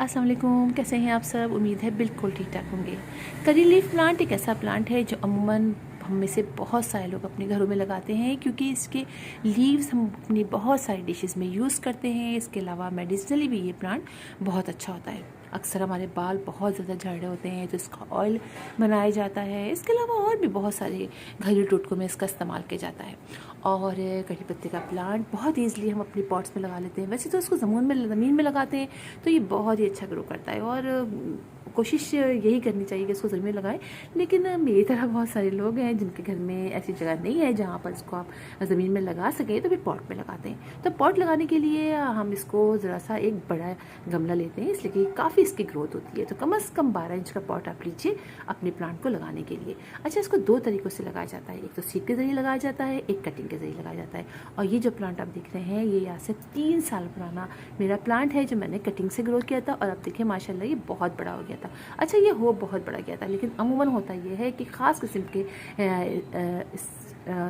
अस्सलाम वालेकुम, कैसे हैं आप सब। उम्मीद है बिल्कुल ठीक ठाक होंगे। करी लीफ प्लांट एक ऐसा प्लांट है जो अमूमन हम में से बहुत सारे लोग अपने घरों में लगाते हैं, क्योंकि इसके लीव्स हम अपनी बहुत सारी डिशेस में यूज़ करते हैं। इसके अलावा मेडिसिनली भी ये प्लांट बहुत अच्छा होता है। अक्सर हमारे बाल बहुत ज़्यादा झड़ रहे होते हैं तो इसका ऑयल बनाया जाता है। इसके अलावा और भी बहुत सारे घरेलू टोटकों में इसका इस्तेमाल किया जाता है। और कड़ी पत्ते का प्लांट बहुत ईज़िली हम अपने पॉट्स में लगा लेते हैं। वैसे तो इसको ज़मीन में लगाते हैं तो ये बहुत ही अच्छा ग्रो करता है, और कोशिश यही करनी चाहिए कि इसको ज़मीन में लगाएं। लेकिन मेरी तरह बहुत सारे लोग हैं जिनके घर में ऐसी जगह नहीं है जहाँ पर इसको आप ज़मीन में लगा सकें, तो फिर पॉट में लगाते हैं। तो पॉट लगाने के लिए हम इसको ज़रा सा एक बड़ा गमला लेते हैं, इसलिए कि काफ़ी इसकी ग्रोथ होती है। तो कम से कम 12 इंच का पॉट आप लीजिए अपने प्लांट को लगाने के लिए। अच्छा, इसको 2 तरीक़ों से लगाया जाता है। एक तो सीड के ज़रिए लगाया जाता है, एक कटिंग के ज़रिए लगाया जाता है। और ये जो प्लांट आप देख रहे हैं ये आज से 3 साल पुराना मेरा प्लांट है जो मैंने कटिंग से ग्रो किया था, और अब देखिए माशाल्लाह ये बहुत बड़ा हो गया था। अच्छा, ये हो बहुत बड़ा गया था, लेकिन अमूमन होता ये है कि ख़ास किस्म के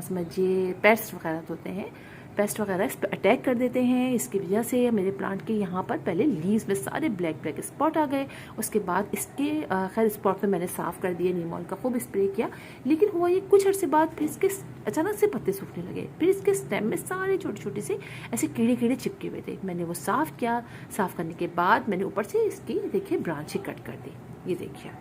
समझिए पेस्ट वगैरह होते हैं, पेस्ट वगैरह इस पर अटैक कर देते हैं। इसकी वजह से मेरे प्लांट के यहाँ पर पहले लीव्स में सारे ब्लैक स्पॉट आ गए। उसके बाद इसके खैर स्पॉट तो मैंने साफ़ कर दिए, नीम ऑयल का खूब स्प्रे किया, लेकिन हुआ ये कुछ अर्से बाद फिर इसके अचानक से पत्ते सूखने लगे। फिर इसके स्टेम में सारे छोटे छोटे से ऐसे कीड़े कीड़े चिपके हुए थे। मैंने वो साफ़ किया। साफ़ करने के बाद मैंने ऊपर से इसकी देखिए ब्रांचें कट कर दी। ये देखिए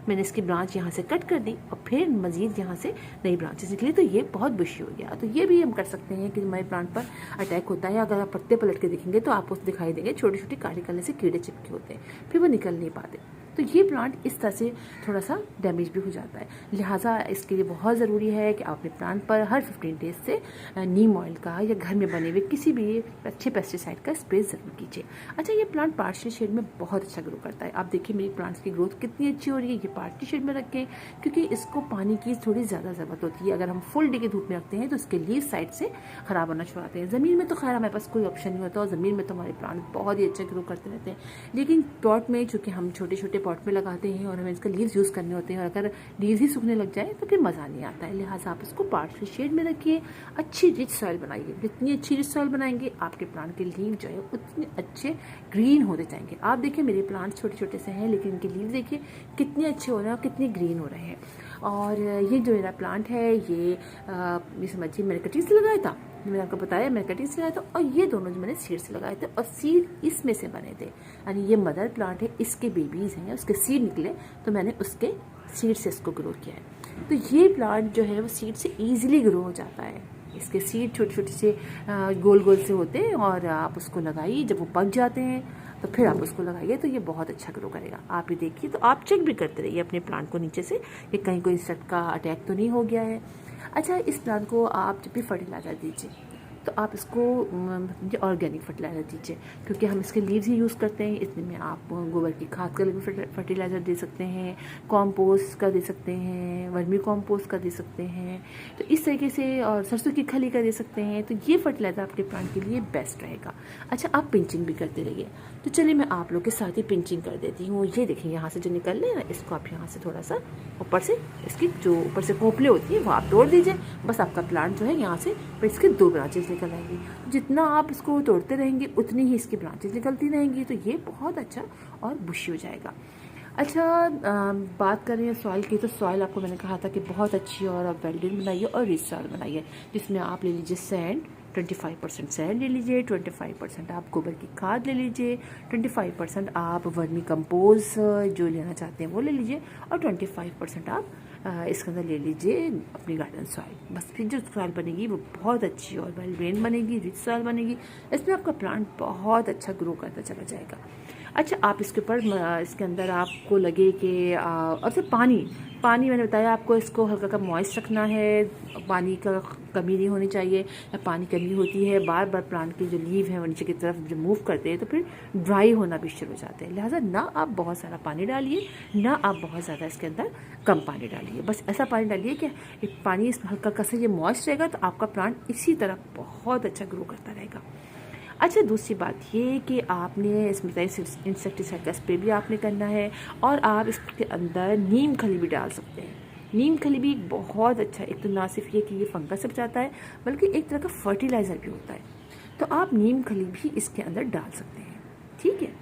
मैंने इसकी ब्रांच यहाँ से कट कर दी और फिर मज़ीद यहाँ से नई ब्रांचेस निकली, तो ये बहुत बुशी हो गया। तो ये भी हम कर सकते हैं कि हमारे प्लांट पर अटैक होता है। अगर आप पत्ते पलट के देखेंगे तो आपको दिखाई देंगे छोटे छोटे काले काले से कीड़े चिपके होते हैं, फिर वो निकल नहीं पाते। तो ये प्लांट इस तरह से थोड़ा सा डैमेज भी हो जाता है। लिहाजा इसके लिए बहुत ज़रूरी है कि आप अपने प्लांट पर हर 15 डेज से नीम ऑयल का या घर में बने हुए किसी भी अच्छे पेस्टिसाइड का स्प्रे ज़रूर कीजिए। अच्छा, ये प्लांट पार्शियल शेड में बहुत अच्छा ग्रो करता है। आप देखिए मेरी प्लांट्स की ग्रोथ कितनी अच्छी हो रही है। ये पार्शियल शेड में रखें, क्योंकि इसको पानी की थोड़ी ज़्यादा ज़रूरत होती है। अगर हम फुल डे की धूप में रखते हैं तो इसके लीव साइड से ख़राब होना शुरू होते हैं। ज़मीन में तो खैर हमारे पास कोई ऑप्शन नहीं होता, और ज़मीन में तो हमारे प्लांट बहुत ही अच्छे ग्रो करते रहते हैं। लेकिन पॉट में चूँकि हम छोटे छोटे पॉट में लगाते हैं और हमें इसका लीव्स यूज़ करने होते हैं, और अगर लीव्स ही सूखने लग जाए तो फिर मज़ा नहीं आता है। लिहाजा आप इसको पार्शियल शेड में रखिए। अच्छी रिच सॉइल बनाइए। जितनी अच्छी रिच सॉइल बनाएंगे आपके प्लांट के लीव जो है उतने अच्छे ग्रीन होते जाएंगे। आप देखिए मेरे प्लांट छोटे छोटे से हैं, लेकिन इनके लीव देखिए कितने अच्छे हो रहे हैं और कितने ग्रीन हो रहे हैं। और ये जो मेरा प्लांट है ये समझिए मैंने कटिंग से लगाया था। मैंने आपको बताया मैंने कटिंग से लगाया था, और ये दोनों जो मैंने सीड से लगाए थे, और सीड इसमें से बने थे। यानी ये मदर प्लांट है, इसके बेबीज़ हैं, उसके सीड निकले तो मैंने उसके सीड से इसको ग्रो किया है। तो ये प्लांट जो है वो सीड से ईजिली ग्रो हो जाता है। इसके सीड छोटे छोटे से गोल गोल से होते हैं, और आप उसको लगाइए। जब वो पक जाते हैं तो फिर आप उसको लगाइए, तो ये बहुत अच्छा ग्रो करेगा। आप ही देखिए, तो आप चेक भी करते रहिए अपने प्लांट को नीचे से कि कहीं कोई इंसेक्ट का अटैक तो नहीं हो गया है। अच्छा, इस प्लांट को आप जब भी फर्टिलाइज़र दीजिए तो आप इसको ऑर्गेनिक फर्टिलाइज़र दीजिए, क्योंकि हम इसके लीव्स ही यूज़ करते हैं। इसमें में आप गोबर की खाद का भी फर्टिलाइज़र दे सकते हैं, कॉम्पोस्ट का दे सकते हैं, वर्मी कॉम्पोस्ट का दे सकते हैं, तो इस तरीके से, और सरसों की खली का दे सकते हैं। तो ये फर्टिलाइज़र आपके प्लांट के लिए बेस्ट रहेगा। अच्छा, आप पिंचिंग भी करते रहिए। तो चलिए मैं आप लोग के साथ ही पिंचिंग कर देती हूँ। ये देखिए यहाँ से जो निकल रहे हैं ना, इसको आप यहाँ से थोड़ा सा ऊपर से, इसकी जो ऊपर से कोपले होती है वो आप तोड़ दीजिए। बस आपका प्लांट जो है यहाँ से इसके 2 ब्रांचेस निकल आएंगी। जितना आप इसको तोड़ते रहेंगे उतनी ही इसकी ब्रांचेस निकलती रहेंगी, तो ये बहुत अच्छा और बुशी हो जाएगा। अच्छा, बात करें सॉइल की, तो सॉइल आपको मैंने कहा था कि बहुत अच्छी और आप वेल्डेड बनाइए और रिच सॉइल बनाइए, जिसमें आप ले लीजिए सैंड, 25% सैंड ले लीजिए, 25% आप गोबर की खाद ले लीजिए, 25% आप वर्मी कंपोस्ट जो लेना चाहते हैं वो ले लीजिए, और 25% आप इसके अंदर ले लीजिए अपनी गार्डन सॉइल। बस फिर जो सॉइल बनेगी वो बहुत अच्छी और वेल ड्रेन बनेगी, रिच सॉइल बनेगी। इसमें आपका प्लांट बहुत अच्छा ग्रो करता चला जाएगा। अच्छा, आप इसके ऊपर इसके अंदर आपको लगे कि और फिर पानी मैंने बताया आपको, इसको हल्का का मॉइस्ट रखना है। पानी का कमी नहीं होनी चाहिए, या पानी कमी होती है बार बार प्लांट के जो लीव हैं वो नीचे की तरफ जब मूव करते हैं तो फिर ड्राई होना भी शुरू हो जाते हैं। लिहाजा ना आप बहुत सारा पानी डालिए, ना आप बहुत ज़्यादा इसके अंदर कम पानी डालिए। बस ऐसा पानी डालिए कि पानी इस हल्का का से ये मॉइस्ट रहेगा, तो आपका प्लांट इसी तरह बहुत अच्छा ग्रो करता रहेगा। अच्छा, दूसरी बात ये कि आपने इसमें इंसेक्टिसाइड का स्प्रे भी आपने करना है, और आप इसके अंदर नीम खली भी डाल सकते हैं। नीम खली भी एक बहुत अच्छा, एक तो ना सिर्फ ये कि ये फंगस से बचाता है, बल्कि एक तरह का फर्टिलाइज़र भी होता है। तो आप नीम खली भी इसके अंदर डाल सकते हैं, ठीक है।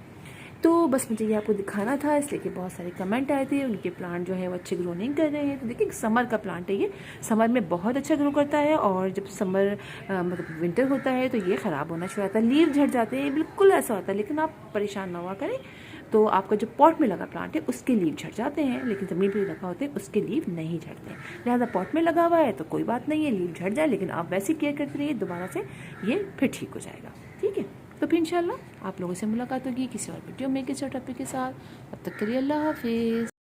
तो बस मुझे ये आपको दिखाना था, इसलिए कि बहुत सारे कमेंट आए थे, उनके प्लांट जो है वो अच्छे ग्रो नहीं कर रहे हैं। तो देखिए समर का प्लांट है ये, समर में बहुत अच्छा ग्रो करता है, और जब समर मतलब विंटर होता है तो ये ख़राब होना शुरू होता है, लीव झड़ जाते हैं, बिल्कुल ऐसा होता है। लेकिन आप परेशान ना हुआ करें, तो आपका जो पॉट में लगा प्लांट है उसके लीव झड़ जाते हैं, लेकिन ज़मीन पर लगा होते हैं उसके लीव नहीं झड़ते हैं। लिहाजा पॉट में लगा हुआ है तो कोई बात नहीं है, लीव झड़ जाए, लेकिन आप वैसे केयर करते रहिए, दोबारा से ये फिर ठीक हो जाएगा। ठीक है, तो फिर इंशाल्लाह आप लोगों से मुलाकात होगी किसी और वीडियो में किसी और टॉपिक के साथ। तब तक के लिए अल्लाह हाफिज़।